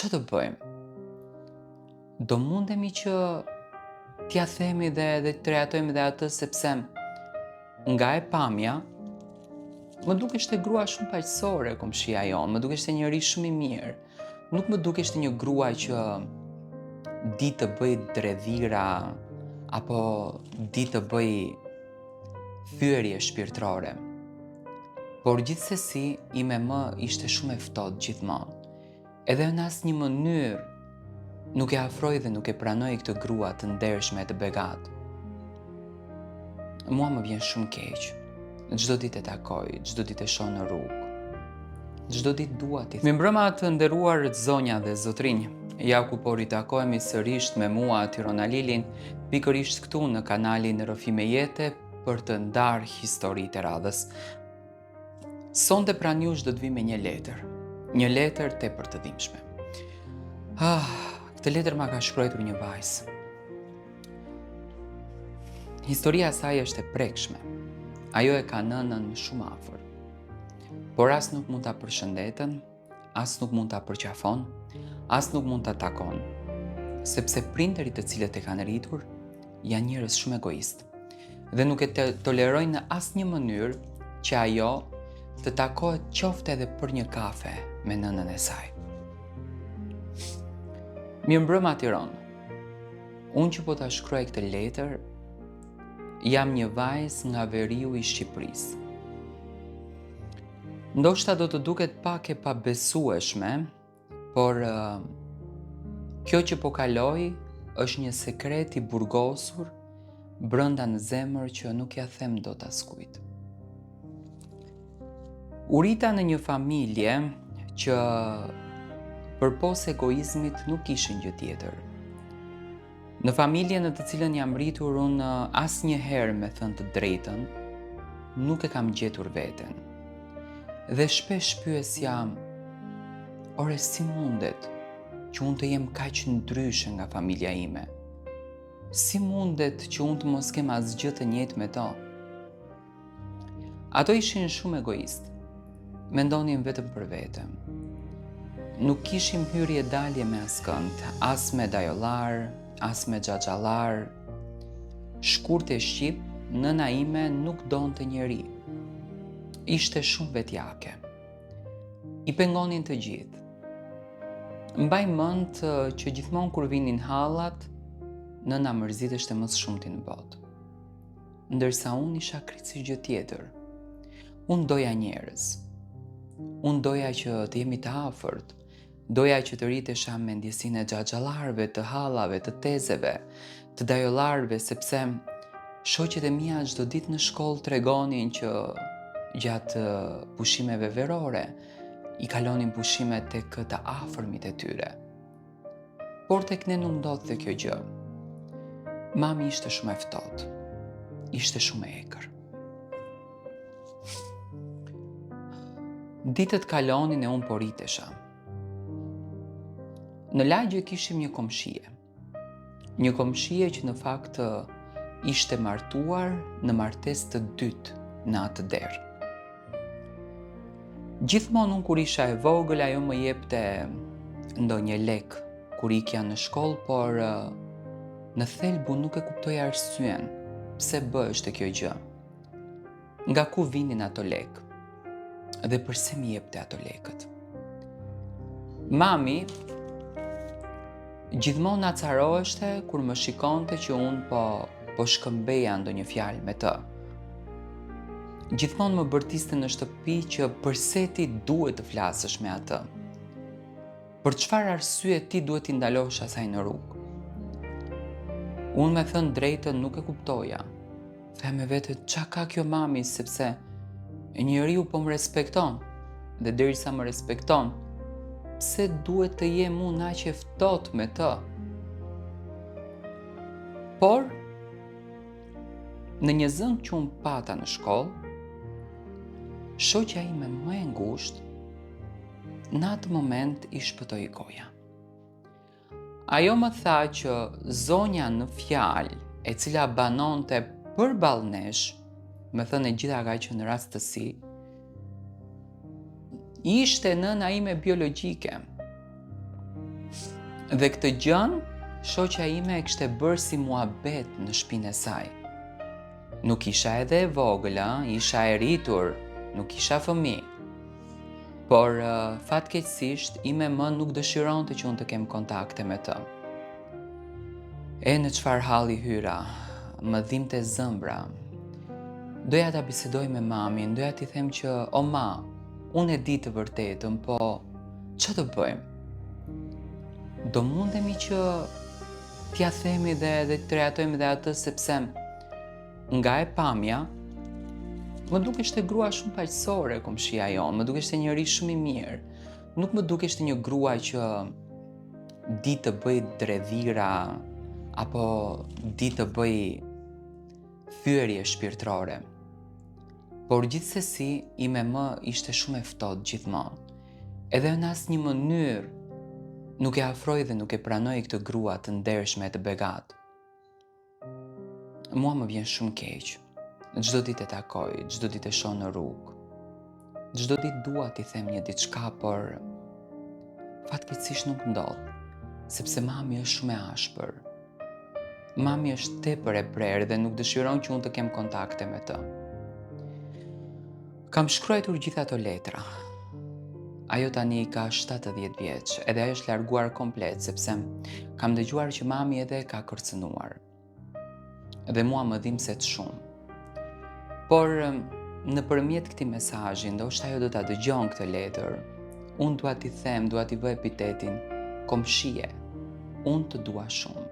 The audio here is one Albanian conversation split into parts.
Ç'o të bëjmë? Do mundemi që t'ja themi dhe të reatojmë dhe atë sepse nga e pamja, më dukeshte grua shumë paqësore komshia jonë, më dukeshte njëri shumë i mirë. Nuk më dukeshte një grua që di të bëj dredhira apo di të bëj thyerje shpirtërore. Por gjithsesi, ime më ishte shumë e ftohtë gjithmonë. Edhe në asnjë mënyrë nuk e afroj dhe nuk e pranoj këtë grua të ndershme të begat. Mua më vjen shumë keq. Çdo ditë e takoj, çdo ditë e shoh në rrugë. Çdo ditë dua t'i them. Mirëmbrëma të nderuar zonja dhe zotrinj. Ja ku po ritakohemi sërish me mua Tirona Lilin, pikërisht këtu në kanalin Rrëfime Jete për të ndarë histori të radhës. Sonte pranë jush do të vi me një letër. Një letër tepër të dhimbshme. Këtë letër ma ka shkruar një vajzë. Historia e saj është e prekshme. Ajo e ka nënën shumë afër. Por as nuk mund ta përshëndetën, as nuk mund ta përqafon, as nuk mund ta takon, sepse prindërit të cilët e kanë rritur janë njerëz shumë egoist dhe nuk e tolerojnë në asnjë mënyrë që ajo të takohet qoftë edhe për një kafe me nënën e saj. Mirëmbrëma Tiranë. Unë që po ta shkruaj këtë letër, jam një vajzë nga veriu i Shqipërisë. Ndoshta do të duket pak e pabesueshme, por kjo që po kaloj është një sekret i burgosur brenda në zemër që nuk ja them dot askujt. U rita në një familje që përpos egoizmit nuk kishin gjë tjetër. Në familje në të cilën jam rritur unë asnjëherë, me thënë të drejtën, nuk e kam gjetur veten. Dhe shpesh pyesja, ore si mundet që unë të jem kaq ndryshe nga familja ime? Si mundet që unë të mos kem asgjë të njëjtë me to? Ato ishin shumë egoist. Mendonin vetëm për vete. Nuk kishim hyrje dalje me askënd, as me dajollar, as me xhaxhallar. Shkurt e shqip, nëna ime nuk donte njeri. Ishte shumë vetjake. I pengonin të gjithë. Mbaj mend që gjithmonë kur vinin hallat, nëna mërziteshte më së shumti në botë. Ndërsa unë isha krejtësisht gjë tjetër. Unë doja njerëz. Unë doja që të jemi të afërt. Doja që të rritesha me ndjesinë e xhaxhallarëve, të hallave, të tezeve, të dajollarëve, sepse shoqet e mia çdo ditë në shkollë tregonin që gjatë pushimeve verore i kalonin pushimet tek të afërmit e tyre. Por tek ne nuk ndodhte kjo gjë. Mami ishte shumë e ftohtë. Ishte shumë e egër. Ditët kalonin e unë po rritesha. Në lagje kishim një komshie. Një komshie që në fakt ishte martuar në martesë të dytë në atë derë. Gjithmonë unë kur isha e vogël, ajo më jepte ndonjë lek kur ikja në shkollë, por në thelbu nuk e kuptoj arsyen pse bëheshte kjo gjë. Nga ku vinin ato lek? Dhe përse mi jepte ato lekët? Mami gjithmonë na caroheshte kur më shikonte që unë po shkëmbeja ndonjë fjalë me të. Gjithmonë më bërtiste në shtëpi që përse ti duhet të flasësh me atë? Për çfarë arsye ti duhet t'i ndalosh asaj në rrugë? Unë me thënë drejtën nuk e kuptoja. Them me vete, ç'a ka kjo mami, sepse njeriu po më respekton, dhe derisa më respekton, pse duhet të jem unë aq e ftohtë me të? Por, në një zëng që unë pata në shkollë, shoqja ime më e ngushtë, në atë moment i shpëtoi goja. Ajo më tha që zonja në fjalë, e cila banonte përballë nesh, me thënë e gjitha ka që në rastësi, ishte nëna ime biologjike. Dhe këtë gjën, shoqja ime e kishte bërë si muhabet në shtëpinë e saj. Nuk isha edhe e vogël, isha e rritur, nuk isha fëmijë. Por fatkeqësisht ime më nuk dëshironte që unë të kem kontakte me të. E në çfarë halli hyra, më dhimbte zëmbra. Doja ta bisedoj me mamin, doja t'i them që, o ma, unë e di të vërtetën, po ç'a të bëjmë? Do mundemi që t'ja themi dhe të reatojmë dhe atë, sepse nga e pamja, më dukeshte grua shumë paqësore komshia jonë, më dukeshte njëri shumë i mirë. Nuk më dukeshte një grua që di të bëj dredhira apo di të bëj thyerje shpirtërore. Por gjithsesi, ime më ishte shumë e ftohtë gjithmonë. Edhe në asnjë mënyrë nuk e afroj dhe nuk e pranoj këtë grua të ndershme të begat. Mua më vjen shumë keq. Çdo ditë e takoj, çdo ditë e shoh në rrugë. Çdo ditë dua t'i them një diçka, por fatkeqësisht nuk ndodh, sepse mami është shumë e ashpër. Mami është tepër e prerë dhe nuk dëshiron që unë të kem kontakte me të. Kam shkruar gjitha ato letra. Ajo tani ka 70 vjeç, edhe ajo është larguar komplet, sepse kam dëgjuar që mami edhe ka kërcënuar. Dhe mua më dhimbset shumë. Por nëpërmjet këtij mesazhi, ndoshta ajo do ta dëgjon këtë letër. Unë dua t'i them, dua t'i vë epitetin komshie. Unë të dua shumë.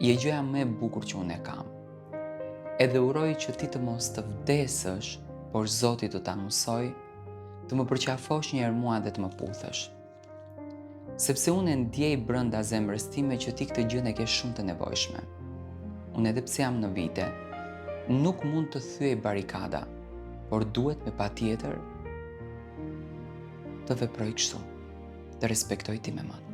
Je gjëja më e bukur që unë e kam. Edhe uroj që ti të mos të vdesësh, por Zoti do ta mësoj të më përqafosh një herë mua dhe të më puthësh. Sepse unë e ndjej brenda zemrës time që ti këtë gjë e ke shumë të nevojshme. Unë edhe pse jam në vite, nuk mund të thyej barikada, por duhet me patjetër të veproj kështu, të respektoj ti me më.